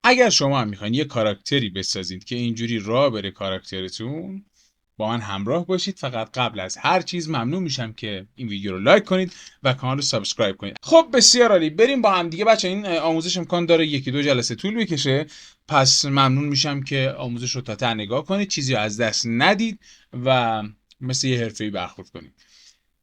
اگر شما هم میخواین یه کاراکتری بسازید که اینجوری راه بره کاراکترتون، با من همراه باشید. فقط قبل از هر چیز ممنون میشم که این ویدیو رو لایک کنید و کانال رو سابسکرایب کنید. خب بسیار عالی، بریم با هم دیگه بچه. این آموزش امکان داره یکی دو جلسه طول بکشه، پس ممنون میشم که آموزش رو تا ته نگاه کنید، چیزی رو از دست ندید و مثل یه حرفه‌ای برخورد کنید.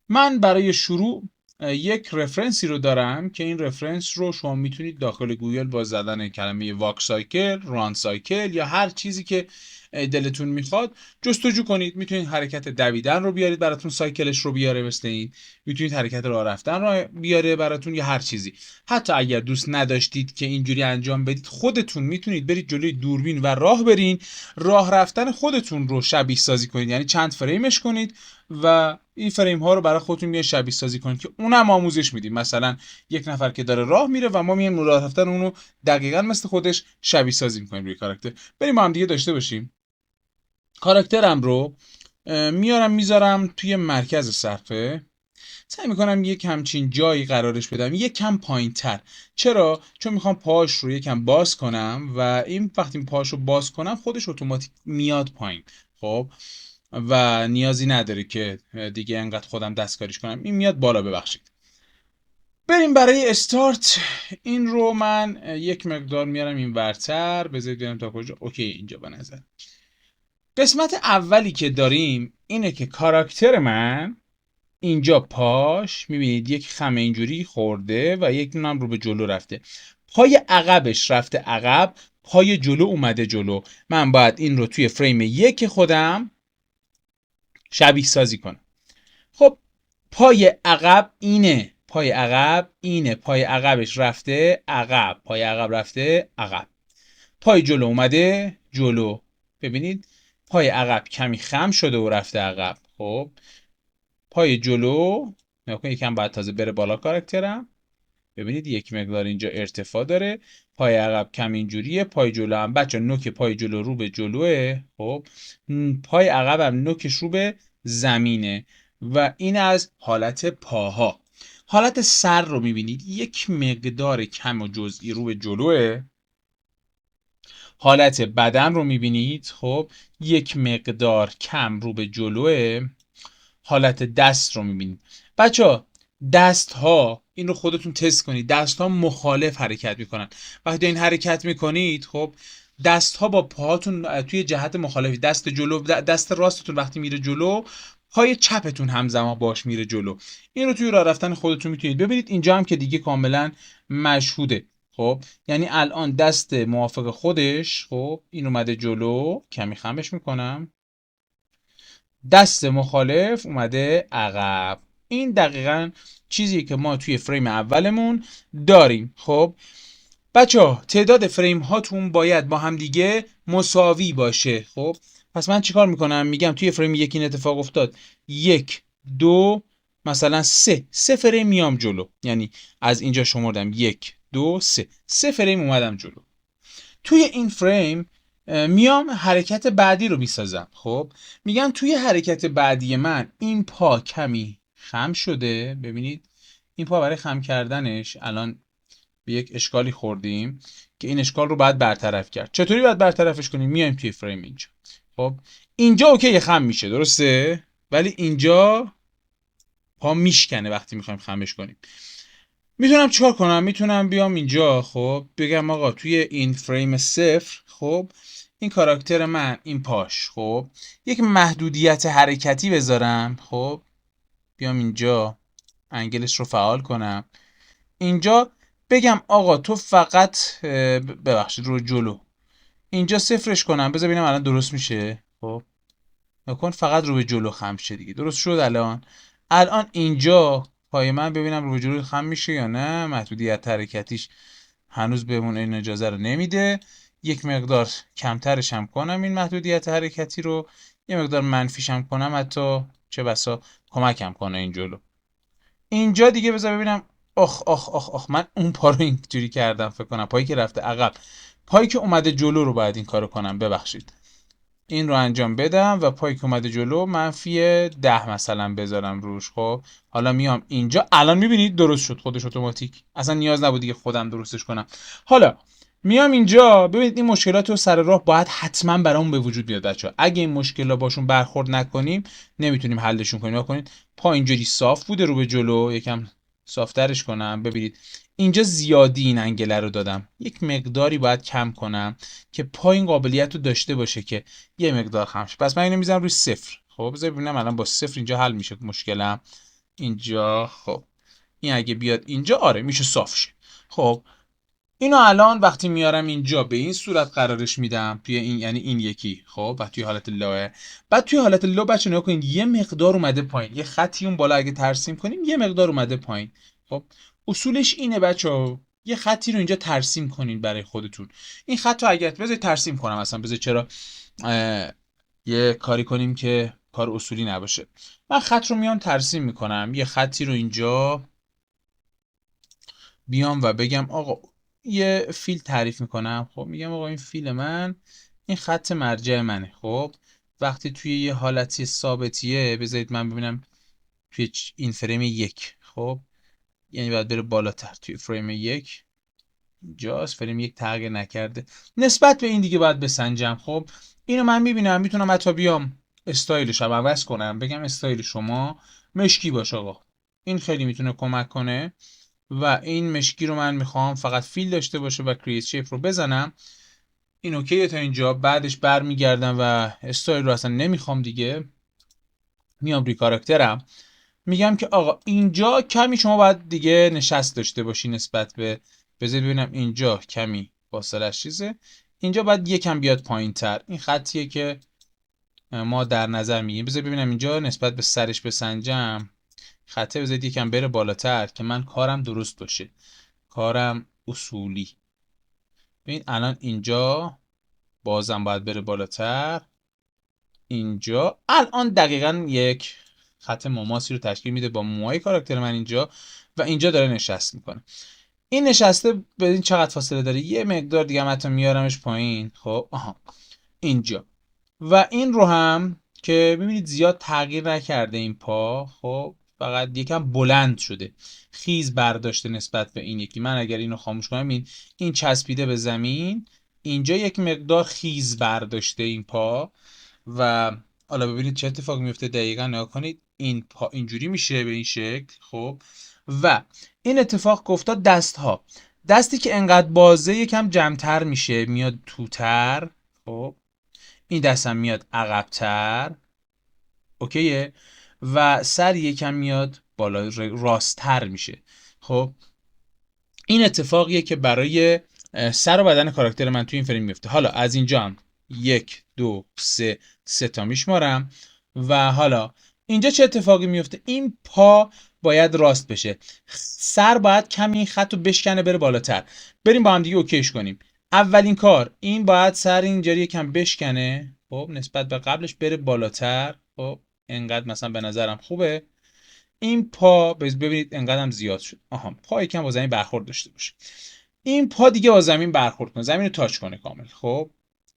من برای شروع یک رفرنسی رو دارم که این رفرنس رو شما میتونید داخل گوگل با زدن کلمه واک سایکل، ران سایکل یا هر چیزی که دلتون میخواد جستجو کنید. میتونید حرکت دویدن رو بیارید براتون سایکلش رو بیاره مثل این، میتونید حرکت راه رفتن رو بیاره براتون یا هر چیزی. حتی اگر دوست نداشتید که اینجوری انجام بدید، خودتون میتونید برید جلوی دوربین و راه برین، راه رفتن خودتون رو شبیه سازی کنید، یعنی چند فریمش کنید و این فریم ها رو برای خودتون میاد شبیه سازی کنید که اونم آموزش میدیم. مثلا یک نفر که داره راه میره و ما میایم راه رفتن اونو دقیقاً مثل خودش شبیه سازی میکنیم روی کاراکتر. بریم ما هم دیگه داشته باشیم. کاراکترم رو میارم میذارم توی مرکز صفحه. سعی میکنم یک همچین جایی قرارش بدم، یک کم پایین تر. چرا؟ چون میخوام پاهاش رو یکم باز کنم و این وقتی پاهاش رو باز کنم خودش اتوماتیک میاد پایین. خب و نیازی نداره که دیگه انقدر خودم دستکاریش کنم، این میاد بالا. ببخشید. بریم برای استارت. این رو من یک مقدار میارم این ورتر، بذارید ببینم تا کجا. اوکی، اینجا به نظر. قسمت اولی که داریم اینه که کاراکتر من اینجا پاش میبینید یک خم اینجوری خورده و یک نونم رو به جلو رفته. پای عقبش رفته عقب، پای جلو اومده جلو. من باید این رو توی فریم یک خودم شبیه سازی کنم. خب پای عقب اینه، پای عقب اینه، پای عقبش رفته عقب، پای عقب رفته عقب، پای جلو اومده جلو. ببینید پای عقب کمی خم شده و رفته عقب. خب پای جلو نکنید یکم باید تازه بره بالا کاراکترم. ببینید یک مقدار اینجا ارتفاع داره. پای عقب کم اینجوریه، پای جلو هم بچه نوک پای جلو رو به جلوه. خب پای عقب هم نوکش رو به زمینه و این از حالت پاها. حالت سر رو میبینید یک مقدار کم و جزئی رو به جلوه. حالت بدن رو میبینید خب یک مقدار کم رو به جلوه. حالت دست رو میبینید. بچه دست ها این رو خودتون تست کنید، دست ها مخالف حرکت میکنن. وقتی این حرکت میکنید خب دست ها با پاهاتون توی جهت مخالفی، دست جلو، دست راستتون وقتی میره جلو، پای چپتون همزمان باش میره جلو. این رو توی راه رفتن خودتون میتونید ببینید. اینجا هم که دیگه کاملا مشهوده. خب یعنی الان دست موافق خودش خب این اومده جلو، کمی خمش میکنم، دست مخالف اومده عقب. این دقیقاً چیزیه که ما توی فریم اولمون داریم. خب بچه ها تعداد فریم هاتون باید با هم دیگه مساوی باشه. خب پس من چیکار میکنم؟ میگم توی فریم یک این اتفاق افتاد، یک دو مثلا سه فریم میام جلو، یعنی از اینجا شمردم یک دو سه فریم اومدم جلو. توی این فریم میام حرکت بعدی رو میسازم. خب میگم توی حرکت بعدی من این پا کمی خم شده. ببینید این پا برای خم کردنش الان به یک اشکالی خوردیم که این اشکال رو باید برطرف کرد. چطوری باید برطرفش کنیم؟ میایم توی فریم اینجا. خب اینجا اوکی خم میشه، درسته؟ ولی اینجا پا میشکنه وقتی میخوایم خمش کنیم. میتونم چیکار کنم؟ میتونم بیام اینجا خب بگم آقا توی این فریم صفر خب این کاراکتر من این پاش خب یک محدودیت حرکتی بذارم. خب بیام اینجا انگلش رو فعال کنم، اینجا بگم آقا تو فقط ببخشید رو جلو اینجا صفرش کنم. بذار ببینم الان درست میشه. خب نکن فقط رو به جلو خم شه دیگه. درست شد الان اینجا پای من ببینم رو به جلو خم میشه یا نه. محدودیت حرکتیش هنوز بهمون این اجازه رو نمیده. یک مقدار کمترش هم کنم این محدودیت حرکتی رو، یه مقدار منفیش هم کنم، حتی چه بسا کمکم کنه این جلو. اینجا دیگه بذار ببینم. آخ من اون پا رو اینجوری کردم فکر کنم پایی که رفته عقب، پایی که اومده جلو رو باید این کارو کنم. ببخشید این رو انجام بدم و پایی که اومده جلو منفی 10 مثلا بذارم روش. خب حالا میام اینجا، الان میبینید درست شد خودش اتوماتیک، اصلا نیاز نبود دیگه خودم درستش کنم. حالا میام اینجا ببینید این مشکلات رو سر راه باید حتما برامون به وجود بیاد بچه‌ها. اگه این مشکلات باشون برخورد نکنیم نمیتونیم حلشون کنیم. کنید پا اینجوری صاف بوده رو به جلو، یکم صافترش کنم. ببینید اینجا زیادی این انگله رو دادم، یک مقداری باید کم کنم که پا این قابلیت رو داشته باشه که یه مقدار خم شه. پس من اینو میذارم روی 0. خب بذار ببینم الان با 0 اینجا حل میشه مشکلم اینجا. خب این اگه بیاد اینجا آره میشه صاف شه. خب اینو الان وقتی میارم اینجا به این صورت قرارش میدم توی این، یعنی این یکی، خب و توی حالت لوه. بعد توی حالت لو بچه نگاه کنید یه مقدار اومده پایین، یه خطی اون بالا اگه ترسیم کنیم یه مقدار اومده پایین. خب اصولش اینه بچه، یه خطی رو اینجا ترسیم کنین برای خودتون. این خط رو اگر بذارید ترسیم کنم اصلا، بذارید چرا یه کاری کنیم که کار اصولی نباشه. من خط رو میام ترسیم میکنم، یه خطی رو اینجا بیام و بگم آقا یه فیل تعریف میکنم. خب میگم آقا این فیل من این خط مرجع منه. خب وقتی توی یه حالتی ثابتیه بذارید من ببینم توی این فریم 1. خب یعنی باید بره بالاتر توی فریم 1 اینجاست، فریم 1 تغییر نکرده نسبت به این دیگه باید بسنجم. خب اینو من میبینم، میتونم حتی بیام استایلش رو عوض کنم، بگم استایل شما مشکی باشه آقا. این خیلی میتونه کمک کنه و این مشکی رو من میخوام فقط فیل داشته باشه و کریت شیپ رو بزنم. این اوکیه تا اینجا. بعدش برمیگردم و استایل رو اصلا نمیخوام دیگه، میام روی کاراکترم میگم که آقا اینجا کمی شما باید دیگه نشست داشته باشی نسبت به، بذار ببینم اینجا کمی فاصله‌اش چیزه، اینجا باید یکم بیاد پایین‌تر. این خطیه که ما در نظر میگیریم. بذار ببینم اینجا نسبت به سرش بسنجم، خطه بذارید یکم بره بالاتر که من کارم درست باشه، کارم اصولی. ببین الان اینجا بازم باید بره بالاتر، اینجا الان دقیقاً یک خط مماسی رو تشکیل میده با موهای کاراکتر من اینجا و اینجا داره نشست میکنه. این نشسته ببین چقدر فاصله داره، یه مقدار دیگه هم حتی میارمش پایین. خب آها اینجا و این رو هم که ببینید زیاد تغییر نکرده این پا، خب فقط یکم بلند شده، خیز برداشته نسبت به این یکی. من اگر اینو خاموش کنم این چسبیده به زمین، اینجا یک مقدار خیز برداشته این پا و حالا ببینید چه اتفاقی میفته. دقیقاً نگاه کنید این پا اینجوری میشه به این شکل. خب و این اتفاق افتاد دستی که انقدر بازه یکم جمع‌تر میشه میاد توتر. خب این دستم میاد عقب‌تر، اوکیه، و سر یکم میاد بالا راست‌تر میشه. خب این اتفاقیه که برای سر و بدن کاراکتر من توی این فریم میفته. حالا از اینجا هم 1 2 3 تا میشمارم و حالا اینجا چه اتفاقی میفته؟ این پا باید راست بشه، سر باید کمی این خط رو بشکنه بره بالاتر. بریم با هم دیگه اوکیش کنیم. اولین کار این باید سر اینجوری یکم بشکنه، خب نسبت به قبلش بره بالاتر. خب انقدر مثلا به نظرم خوبه. این پا ببینید انقدرم زیاد شد. آها پا یکم با زمین برخورد داشته باشه. این پا دیگه با زمین برخورد کنه، زمین رو تاچ کنه کامل. خب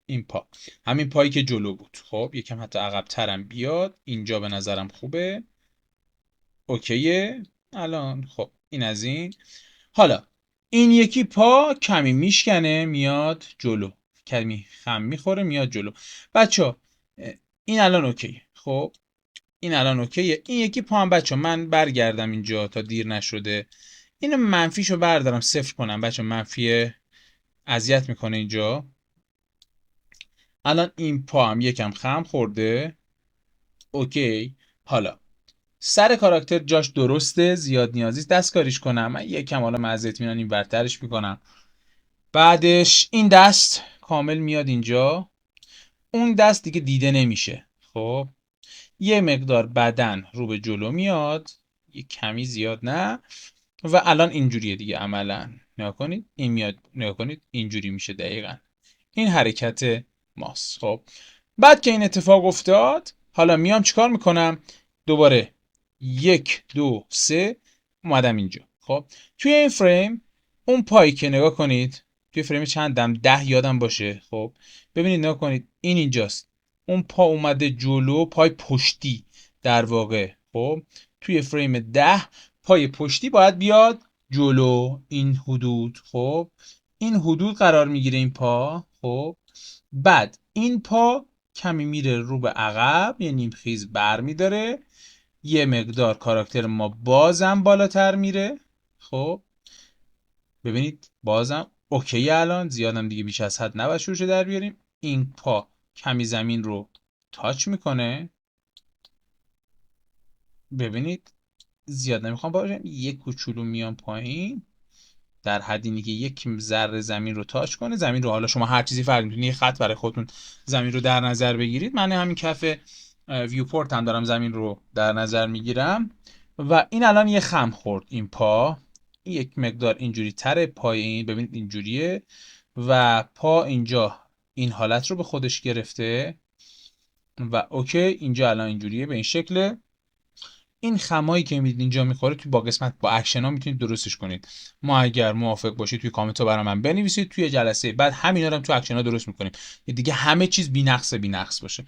این پا همین پایی که جلو بود، خب یکم حتی عقب ترم بیاد اینجا به نظرم خوبه. اوکیه الان. خب این از این. حالا این یکی پا کمی میشکنه میاد جلو، کمی خم میخوره میاد جلو. بچه این الان اوکیه. خب این الان اوکیه. این یکی پا هم بچه من برگردم اینجا تا دیر نشده، اینو منفیشو بردارم 0 کنم بچه، منفی اذیت میکنه اینجا. الان این پا هم یکم خم خورده، اوکی. حالا سر کاراکتر جاش درسته، زیاد نیازی دستکاریش کنم. من یکم حالا مع اطمینان این برترش میکنم. بعدش این دست کامل میاد اینجا، اون دست دیگه دیده نمیشه. خب یه مقدار بدن رو به جلو میاد، یه کمی زیاد نه، و الان اینجوریه دیگه عملا. نگاه کنید این میاد، نگاه کنید اینجوری میشه دقیقاً. این حرکت ماست. خب بعد که این اتفاق افتاد حالا میام چیکار میکنم؟ دوباره 1 2 3 اومدم اینجا. خب توی این فریم اون پایی که نگاه کنید توی فریم چندم 10 یادم باشه. خب ببینید نگاه کنید این اینجاست، اون پا اومده جلو، پای پشتی در واقع. خب توی فریم 10 پای پشتی باید بیاد جلو این حدود. خب این حدود قرار میگیره این پا. خب بعد این پا کمی میره رو به عقب، یه نیم خیز بر میداره، یه مقدار کاراکتر ما بازم بالاتر میره. خب ببینید بازم اوکی، الان زیادم دیگه بیش از حد نباید شورشو در بیاریم. این پا کمی زمین رو تاچ میکنه، ببینید زیاد نمیخوام باشم، یه کوچولو میام پایین در حدی که یک ذره زمین رو تاچ کنه. زمین رو حالا شما هر چیزی فرض می‌کنید، یه خط برای خودتون زمین رو در نظر بگیرید. من همین کف ویوپورت هم دارم زمین رو در نظر میگیرم و این الان یه خم خورد این پا، یک مقدار اینجوری تره پای این، ببینید اینجوریه و پا اینجا این حالت رو به خودش گرفته و اوکی اینجا الان اینجوریه به این شکله. این خمایی که میبینید اینجا میخوره توی با قسمت با اکشن ها میتونید درستش کنید. ما اگر موافق باشید توی کامنت ها برای من بنویسید، توی جلسه بعد همینا رو هم توی اکشن ها درست میکنیم دیگه همه چیز بی نقص باشه.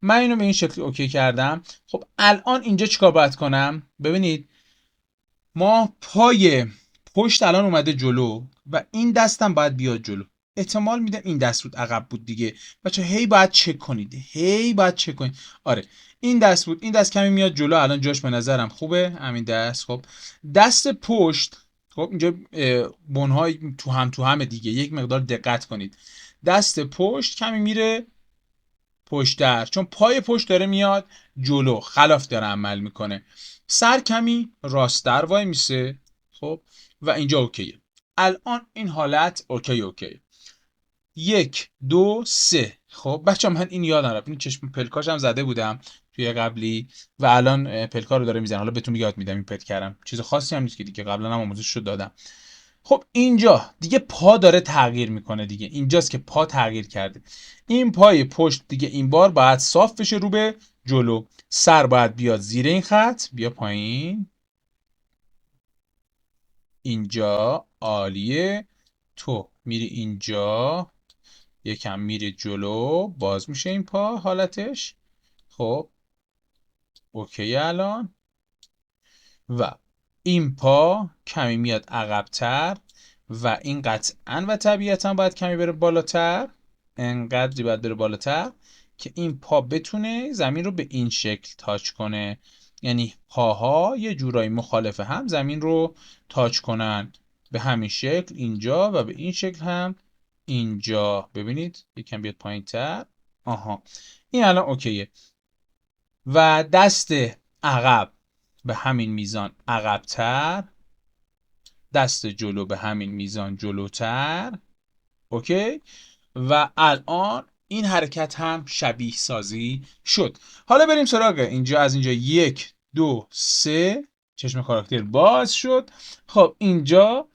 من اینو به این شکل اوکی کردم. خب الان اینجا چیکار باید کنم؟ ببینید ما پای پشت الان اومده جلو و این دستم باید بیاد جلو. احتمال میدم این دست بود عقب بود دیگه. بچه هی باید چک کنید، هی باید چک کنید. آره این دست بود، این دست کمی میاد جلو، الان جاش به نظرم خوبه همین دست. خب دست پشت، خب اینجا بنهای تو هم دیگه، یک مقدار دقت کنید. دست پشت کمی میره پشتر، چون پای پشت داره میاد جلو، خلاف داره عمل میکنه. سر کمی راستر وای میسه. خب و اینجا اوکیه. الان این حالت اوکی. 1 2 3. خب بچه من این یادم رفت، این چشم پلکاشم زده بودم توی قبلی و الان پلکا رو داره میزنه. حالا بهتون یاد میدم این پت کردم، چیز خاصی هم نیست که دیگه، قبلا هم آموزش رو دادم. خب اینجا دیگه پا داره تغییر میکنه دیگه، اینجاست که پا تغییر کرده. این پای پشت دیگه این بار باید صاف بشه رو به جلو. سر باید بیاد زیر این خط، بیا پایین اینجا، عالیه. تو میری اینجا یکم میری جلو، باز میشه این پا حالتش. خب اوکی الان و این پا کمی میاد عقب‌تر و این قطعاً و طبیعتاً باید کمی بره بالاتر، انقدری باید بره بالاتر که این پا بتونه زمین رو به این شکل تاچ کنه. یعنی پاها یه جورایی مخالف هم زمین رو تاچ کنن، به همین شکل اینجا و به این شکل هم اینجا. ببینید یکم بیاد پایین‌تر. آها این الان اوکیه. و دست عقب به همین میزان عقب‌تر، دست جلو به همین میزان جلوتر. اوکی و الان این حرکت هم شبیه سازی شد. حالا بریم سراغ اینجا. از اینجا 1 2 3 چشم کاراکتر باز شد. خب اینجا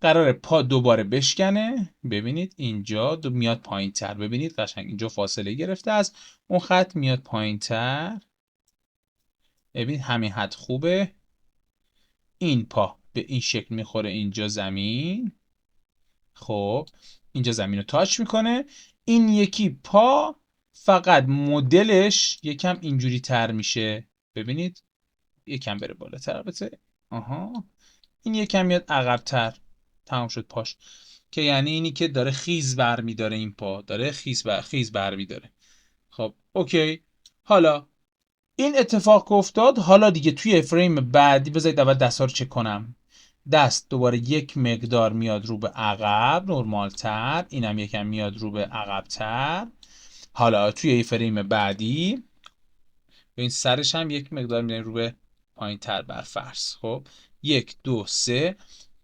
قراره پا دوباره بشکنه، ببینید اینجا میاد پایین تر، ببینید قشنگ اینجا فاصله گرفته از اون خط، میاد پایین تر. ببینید همین حد خوبه. این پا به این شکل میخوره اینجا زمین. خب اینجا زمین رو تاچ میکنه. این یکی پا فقط مدلش یکم اینجوری تر میشه، ببینید یکم بره بالاتر البته. آها این یکم میاد عقب‌تر، تمام شد پاش، که یعنی اینی که داره خیز برمیداره، این پا داره خیز برمیداره. خب اوکی. حالا این اتفاق که افتاد، حالا دیگه توی فریم بعدی بذارید اول دستا رو چک کنم. دست دوباره یک مقدار میاد رو به عقب نرمال تر، اینم یکم میاد رو به عقب تر. حالا توی این فریم بعدی به این سرش هم یک مقدار میاد رو به پایین تر بر فرض. خب 1 2 3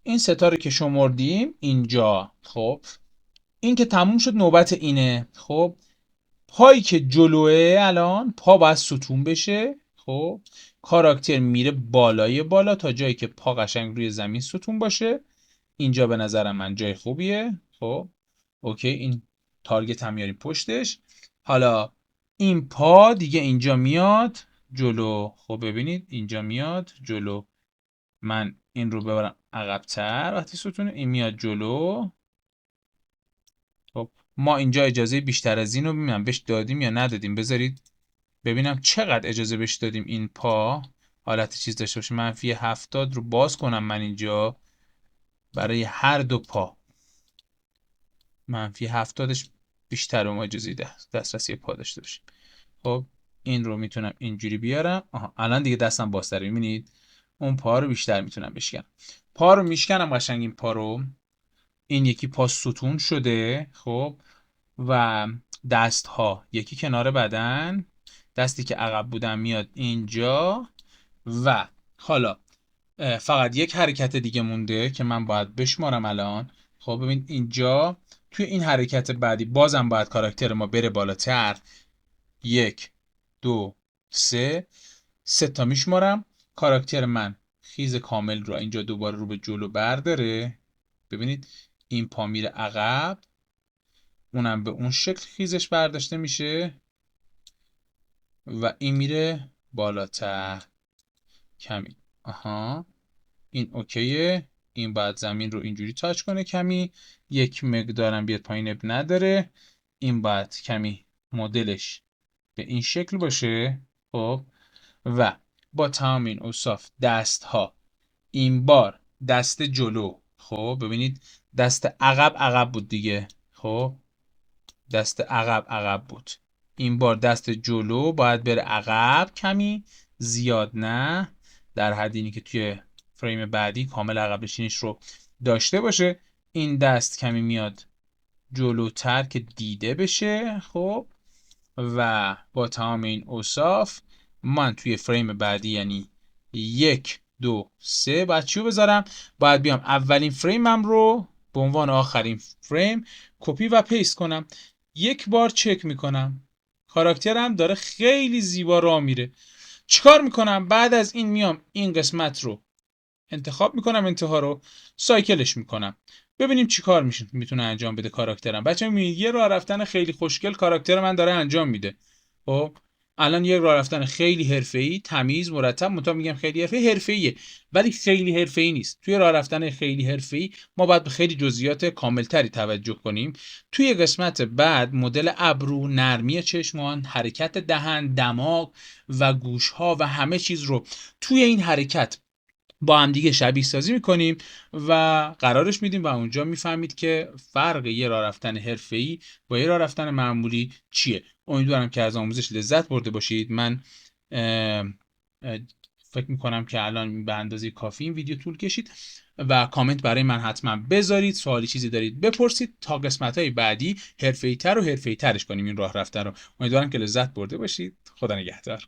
این ستا رو که شمردیم اینجا. خب این که تموم شد نوبت اینه. خب پایی که جلوه الان پا باید ستون بشه. خب کاراکتر میره بالای بالا تا جایی که پا قشنگ روی زمین ستون باشه. اینجا به نظر من جای خوبیه. خب اوکی این تارگت هم میاریم پشتش. حالا این پا دیگه اینجا میاد جلو. خب ببینید اینجا میاد جلو، من این رو ببرم عقب‌تر وقتی ستونه، این میاد جلو. خب ما اینجا اجازه بیشتر از این رو ببینم بهش دادیم یا ندادیم، بذارید ببینم چقدر اجازه بهش دادیم این پا حالت چیز داشته باشه. منفی 70 رو باز کنم من اینجا برای هر دو پا. -70ش بیشتر ما اجازه دسترسی پا داشته باشیم. خب این رو میتونم اینجوری بیارم. الان دیگه دستم بازتره، میبینید اون پا رو بیشتر میتونم بشکنم. پا رو میشکنم قشنگ، این پا رو، این یکی پا ستون شده. خب و دست ها یکی کنار بدن، دستی که عقب بودم میاد اینجا و حالا فقط یک حرکت دیگه مونده که من باید بشمارم الان. خب ببین اینجا توی این حرکت بعدی بازم باید کاراکتر ما بره بالاتر. 1 2 3 تا میشمارم. کاراکتر من خیز کامل رو اینجا دوباره رو به جلو برداره. ببینید این پا میره عقب، اونم به اون شکل خیزش برداشته میشه و این میره بالاتر کمی. این اوکیه. این بعد زمین رو اینجوری تاچ کنه کمی، یک مقدارم بیاد پایین، اب نداره. این بعد کمی مدلش به این شکل باشه. خب و با تمام این اوصاف دست ها، این بار دست جلو، خب ببینید دست عقب بود دیگه. خب دست عقب بود، این بار دست جلو باید بره عقب کمی، زیاد نه، در حدی که توی فریم بعدی کامل عقب نشینیش رو داشته باشه. این دست کمی میاد جلوتر که دیده بشه. خب و با تمام این اوصاف من توی فریم بعدی، یعنی 1 2 3 باید چیو بذارم؟ باید بیام اولین فریمم رو به عنوان آخرین فریم کپی و پیست کنم. یک بار چک میکنم کاراکترم داره خیلی زیبا راه میره. چیکار میکنم؟ بعد از این میام این قسمت رو انتخاب میکنم، انتها رو سایکلش میکنم. ببینیم چی کار میتونه انجام بده کاراکترم. بچه‌ها میبینید یه راه رفتن خیلی خوشگل کاراکتر من داره انجام میده. خب الان یه راه رفتن خیلی حرفه‌ای، تمیز، مرتب. مطمئن میگم خیلی حرفه‌ایه ولی خیلی حرفه‌ای نیست. توی راه رفتن خیلی حرفه‌ای ما باید به خیلی جزئیات کاملتری توجه کنیم. توی قسمت بعد مدل ابرو، نرمی چشمان، حرکت دهن، دماغ و گوش‌ها و همه چیز رو توی این حرکت با هم دیگه شبیه سازی میکنیم و قرارش میدیم و اونجا میفهمید که فرق یه راه رفتن حرفه‌ای با یه راه رفتن معمولی چیه. امیدوارم که از آموزش لذت برده باشید. من فکر میکنم که الان به اندازه کافی این ویدیو طول کشید و کامنت برای من حتما بذارید، سوالی چیزی دارید بپرسید تا قسمت‌های بعدی حرفه‌ای تر و حرفه‌ای ترش کنیم این راه رفتن رو. امیدوارم که لذت برده باشید. خدا نگهدار.